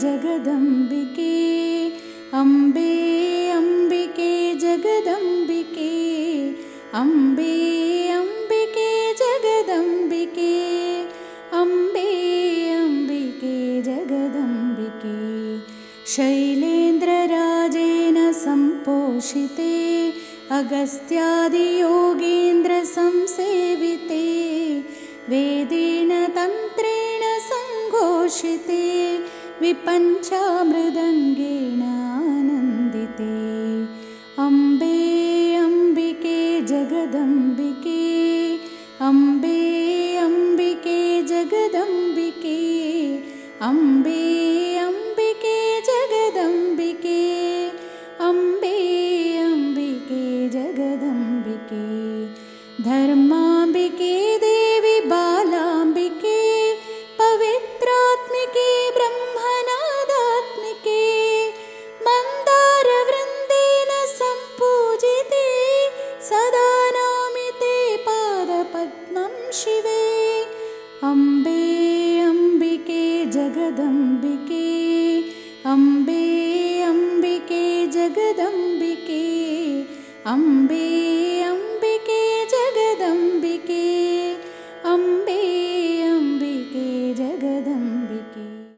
जगदम्बिके अम्बे अम्बिके जगदम्बिके अम्बे अम्बिके जगदम्बिके अम्बे अम्बिके जगदम्बिके शैलेन्द्रराजेन सम्पोषिते अगस्त्यादियोगीन्द्रसंसेविते वेदेन तन्त्रेण सङ्घोषिते विपञ्चामृदङ्गेन आनन्दिते अम्बे अम्बिके जगदम्बिके अम्बे अम्बिके जगदम्बिके अम्बे अम्बिके जगदम्बिके अम्बे अम्बिके जगदम्बिके धर्माम्बिके देवी बालाम्बिके पवित्रात्मिके ब्रह्मनादात्मिके मन्दारवृन्देन सम्पूजिते सदा नौमि पादपद्मं शिवे अम्बे अम्बिके जगदम्बिके अम्बे अम्बिके जगदम्बिके अम्बे